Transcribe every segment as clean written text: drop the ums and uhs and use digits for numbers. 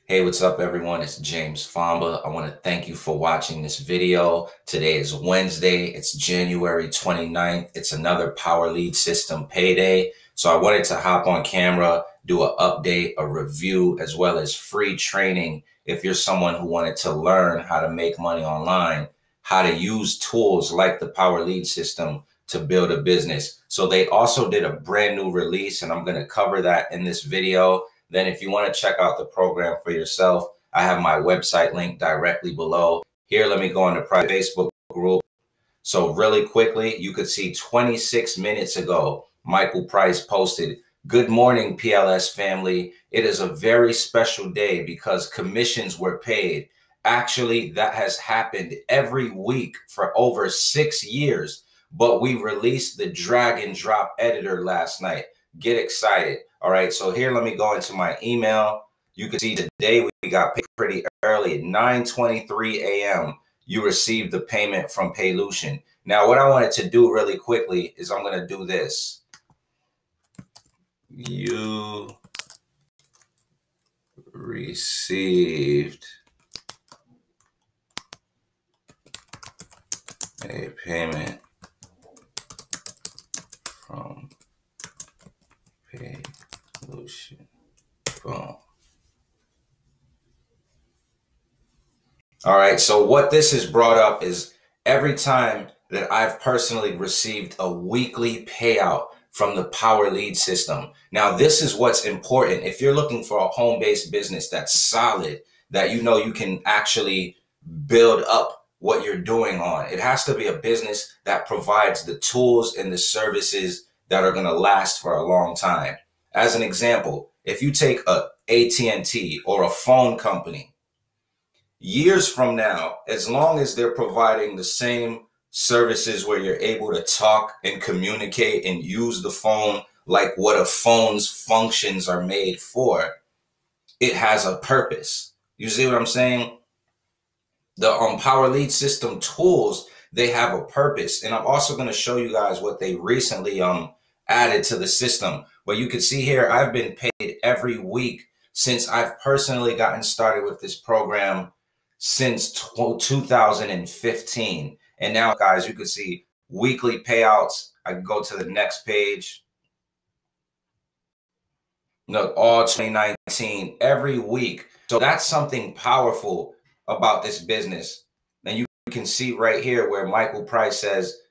Hey, what's up, everyone? It's James Fomba. I want to thank you for watching this video. Today is Wednesday. It's January 29th. It's another Power Lead System payday. So I wanted to hop on camera, do an update, a review, as well as free training. If you're someone who wanted to learn how to make money online, how to use tools like the Power Lead System to build a business. So they also did a brand new release, and I'm going to cover that in this video. Then if you want to check out the program for yourself, I have my website link directly below. Here, let me go on the private Facebook group. So really quickly, you could see 26 minutes ago, Michael Price posted, "Good morning, PLS family. It is a very special day because commissions were paid. Actually, that has happened every week for over 6 years, but we released the drag and drop editor last night. Get excited." All right, so here, let me go into my email. You can see today we got paid pretty early, 9:23 a.m. You received the payment from Paylution. Now, what I wanted to do really quickly is I'm going to do this. You received a payment from Paylution. Boom. All right, so what this has brought up is every time that I've personally received a weekly payout from the Power Lead System. Now, this is what's important. If you're looking for a home-based business that's solid, that you know you can actually build up what you're doing on, it has to be a business that provides the tools and the services that are going to last for a long time. As an example, if you take a AT&T or a phone company, years from now, as long as they're providing the same services where you're able to talk and communicate and use the phone like what a phone's functions are made for, it has a purpose. You see what I'm saying? The Power Lead System tools, they have a purpose. And I'm also going to show you guys what they recently added to the system. But you can see here, I've been paid every week since I've personally gotten started with this program since 2015. And now, guys, you can see weekly payouts. I can go to the next page. Look, all 2019, every week. So that's something powerful about this business. And you can see right here where Michael Price says,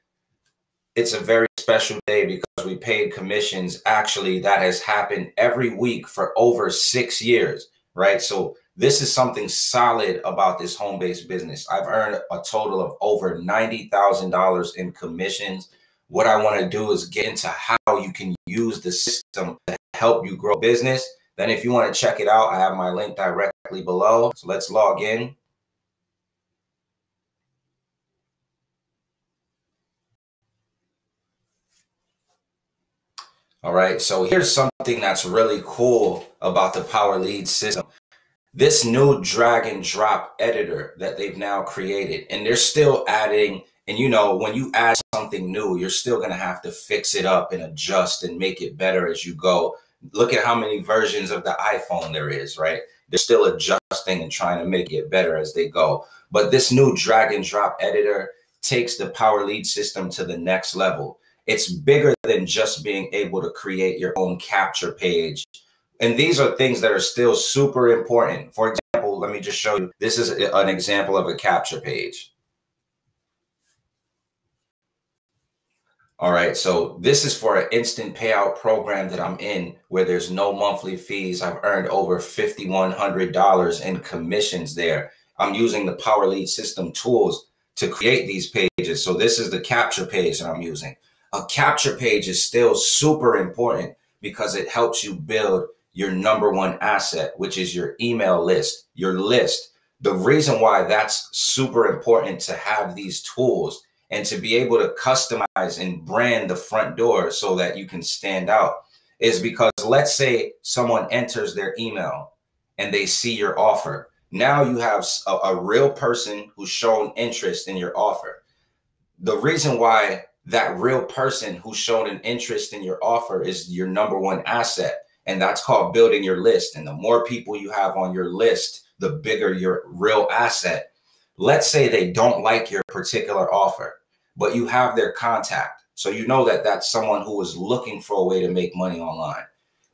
"It's a very special day because we paid commissions." Actually, that has happened every week for over 6 years, right? So this is something solid about this home-based business. I've earned a total of over $90,000 in commissions. What I want to do is get into how you can use the system to help you grow business. Then if you want to check it out, I have my link directly below. So let's log in. All right, so here's something that's really cool about the Power Lead System. This new drag and drop editor that they've now created, and they're still adding, and you know, when you add something new, you're still going to have to fix it up and adjust and make it better as you go. Look at how many versions of the iPhone there is, right? They're still adjusting and trying to make it better as they go. But this new drag and drop editor takes the Power Lead System to the next level. It's bigger than just being able to create your own capture page. And these are things that are still super important. For example, let me just show you. This is an example of a capture page. All right, so this is for an instant payout program that I'm in where there's no monthly fees. I've earned over $5,100 in commissions there. I'm using the Power Lead System tools to create these pages. So this is the capture page that I'm using. A capture page is still super important because it helps you build your #1 asset, which is your email list, your list. The reason why that's super important to have these tools and to be able to customize and brand the front door so that you can stand out is because let's say someone enters their email and they see your offer. Now you have a real person who's shown interest in your offer. The reason why that real person who's shown an interest in your offer is your #1 asset. And that's called building your list. And the more people you have on your list, the bigger your real asset. Let's say they don't like your particular offer, but you have their contact. So you know that that's someone who is looking for a way to make money online.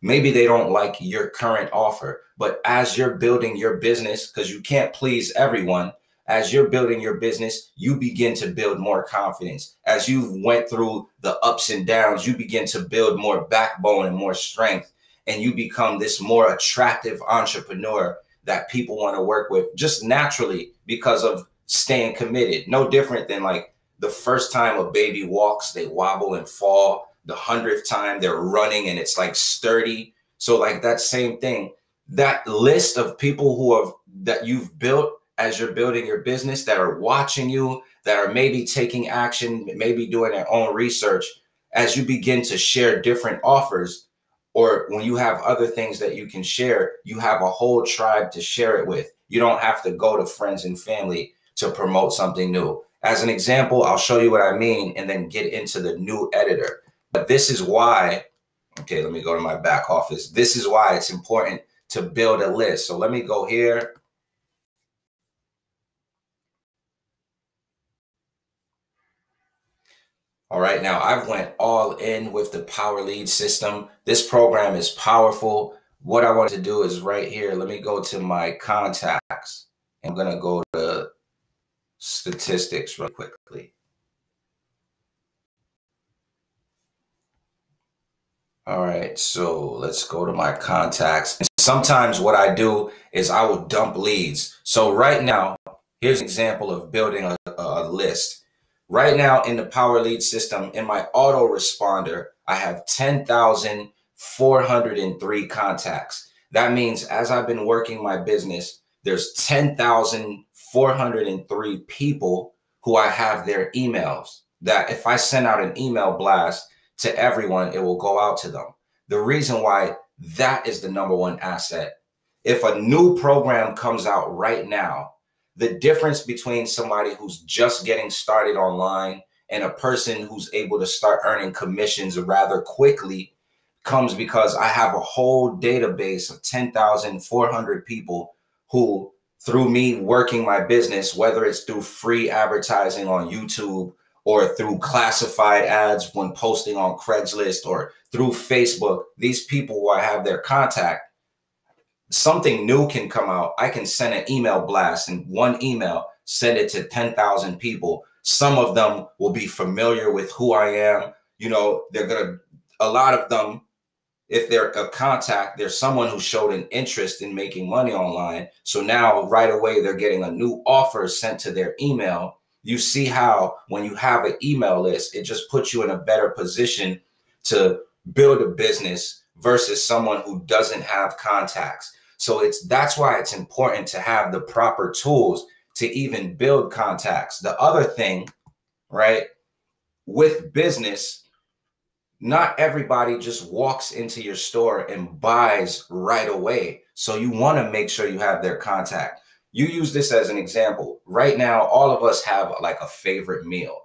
Maybe they don't like your current offer, but as you're building your business, because you can't please everyone, as you're building your business, you begin to build more confidence. As you went through the ups and downs, you begin to build more backbone and more strength, and you become this more attractive entrepreneur that people want to work with just naturally because of staying committed. No different than like the first time a baby walks, they wobble and fall. The 100th time they're running and it's like sturdy. So like that same thing, that list of people that you've built as you're building your business, that are watching you, that are maybe taking action, maybe doing their own research, as you begin to share different offers, or when you have other things that you can share, you have a whole tribe to share it with. You don't have to go to friends and family to promote something new. As an example, I'll show you what I mean and then get into the new editor. But this is why, okay, let me go to my back office. This is why it's important to build a list. So let me go here. All right, now I've went all in with the Power Lead system. This program is powerful. What I want to do is right here. Let me go to my contacts. I'm going to go to statistics real quickly. All right, so let's go to my contacts. And sometimes what I do is I will dump leads. So right now, here's an example of building a list. Right now in the Power Lead system, in my autoresponder, I have 10,403 contacts. That means as I've been working my business, there's 10,403 people who I have their emails, that if I send out an email blast to everyone, it will go out to them. The reason why that is the number one asset. If a new program comes out right now, the difference between somebody who's just getting started online and a person who's able to start earning commissions rather quickly comes because I have a whole database of 10,400 people who, through me working my business, whether it's through free advertising on YouTube or through classified ads when posting on Craigslist or through Facebook, these people who I have their contact, something new can come out. I can send an email blast and one email, send it to 10,000 people. Some of them will be familiar with who I am. You know, a lot of them, if they're a contact, there's someone who showed an interest in making money online. So now right away, they're getting a new offer sent to their email. You see how when you have an email list, it just puts you in a better position to build a business versus someone who doesn't have contacts. So that's why it's important to have the proper tools to even build contacts. The other thing, right, with business, not everybody just walks into your store and buys right away. So you want to make sure you have their contact. You use this as an example. Right now, all of us have like a favorite meal.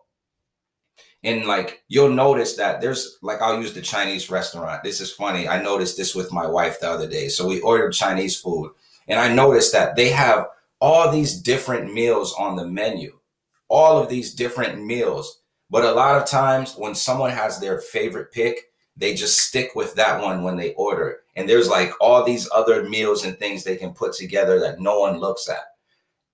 And like, you'll notice that there's like, I'll use the Chinese restaurant. This is funny. I noticed this with my wife the other day. So we ordered Chinese food and I noticed that they have all these different meals on the menu, all of these different meals. But a lot of times when someone has their favorite pick, they just stick with that one when they order. And there's like all these other meals and things they can put together that no one looks at.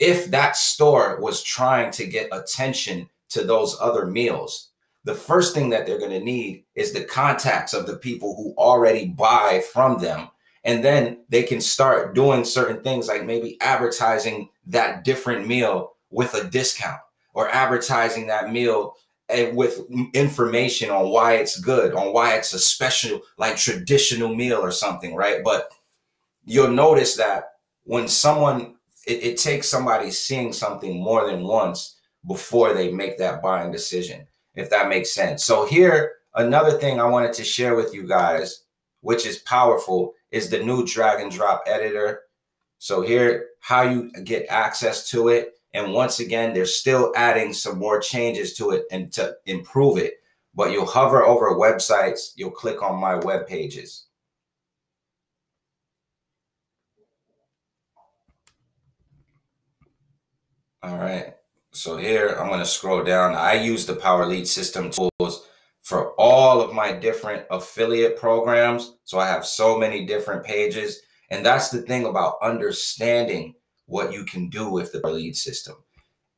If that store was trying to get attention to those other meals, the first thing that they're going to need is the contacts of the people who already buy from them. And then they can start doing certain things like maybe advertising that different meal with a discount, or advertising that meal and with information on why it's good, on why it's a special, like traditional meal or something, right? But you'll notice that when it takes somebody seeing something more than once before they make that buying decision, if that makes sense. So here, another thing I wanted to share with you guys, which is powerful, is the new drag and drop editor. So here, how you get access to it. And once again, they're still adding some more changes to it and to improve it. But you'll hover over websites, you'll click on my web pages. All right. So here I'm going to scroll down. I use the Power Lead System tools for all of my different affiliate programs. So I have so many different pages. And that's the thing about understanding what you can do with the Power Lead System.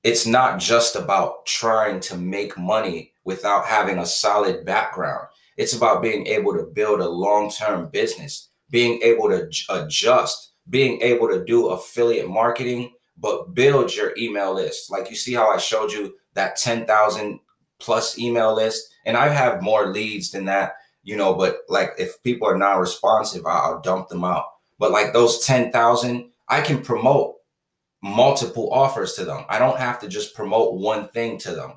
It's not just about trying to make money without having a solid background. It's about being able to build a long-term business, being able to adjust, being able to do affiliate marketing, but build your email list. Like you see how I showed you that 10,000 plus email list, and I have more leads than that, but like if people are not responsive, I'll dump them out. But like those 10,000, I can promote multiple offers to them. I don't have to just promote one thing to them.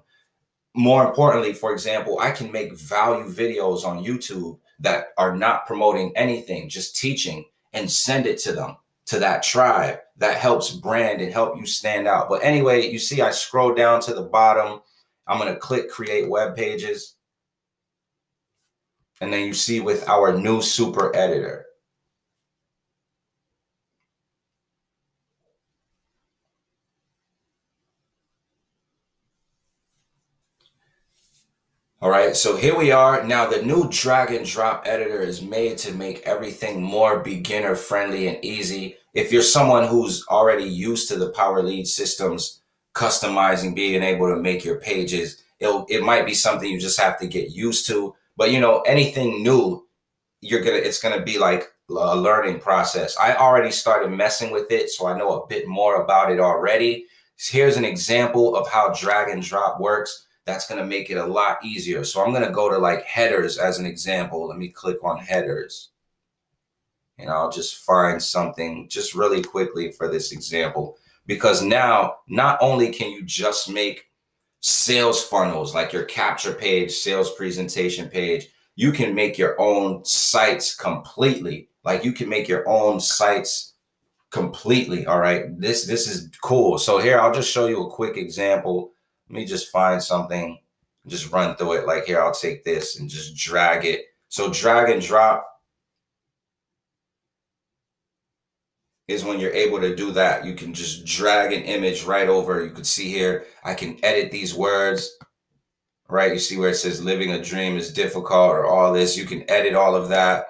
More importantly, for example, I can make value videos on YouTube that are not promoting anything, just teaching, and send it to them, to that tribe that helps brand and help you stand out. But anyway, you see, I scroll down to the bottom. I'm going to click create web pages. And then you see with our new super editor. All right, so here we are. Now the new drag and drop editor is made to make everything more beginner friendly and easy. If you're someone who's already used to the Power Lead systems, customizing, being able to make your pages, it might be something you just have to get used to. But anything new, it's gonna be like a learning process. I already started messing with it, so I know a bit more about it already. Here's an example of how drag and drop works. That's going to make it a lot easier. So I'm going to go to like headers as an example. Let me click on headers. And I'll just find something just really quickly for this example. Because now, not only can you just make sales funnels, like your capture page, sales presentation page, you can make your own sites completely. Like you can make your own sites completely. All right. This is cool. So here, I'll just show you a quick example. Let me just find something, just run through it. Like here, I'll take this and just drag it. So drag and drop is when you're able to do that. You can just drag an image right over. You can see here, I can edit these words, right? You see where it says living a dream is difficult or all this. You can edit all of that,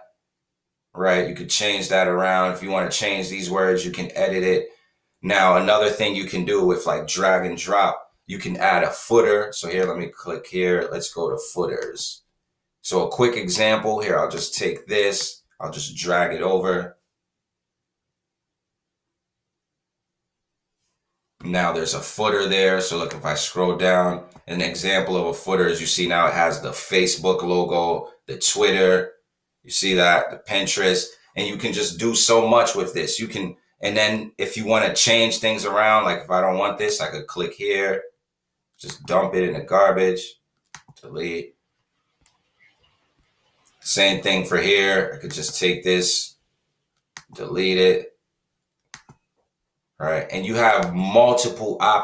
right? You could change that around. If you want to change these words, you can edit it. Now, another thing you can do with like drag and drop, you can add a footer. So here, let me click here. Let's go to footers. So a quick example here, I'll just take this. I'll just drag it over. Now there's a footer there. So look, if I scroll down, an example of a footer is you see now it has the Facebook logo, the Twitter, you see that, the Pinterest, and you can just do so much with this. You can, and then if you want to change things around, like if I don't want this, I could click here. Just dump it in the garbage, delete. Same thing for here. I could just take this, delete it. All right. And you have multiple options.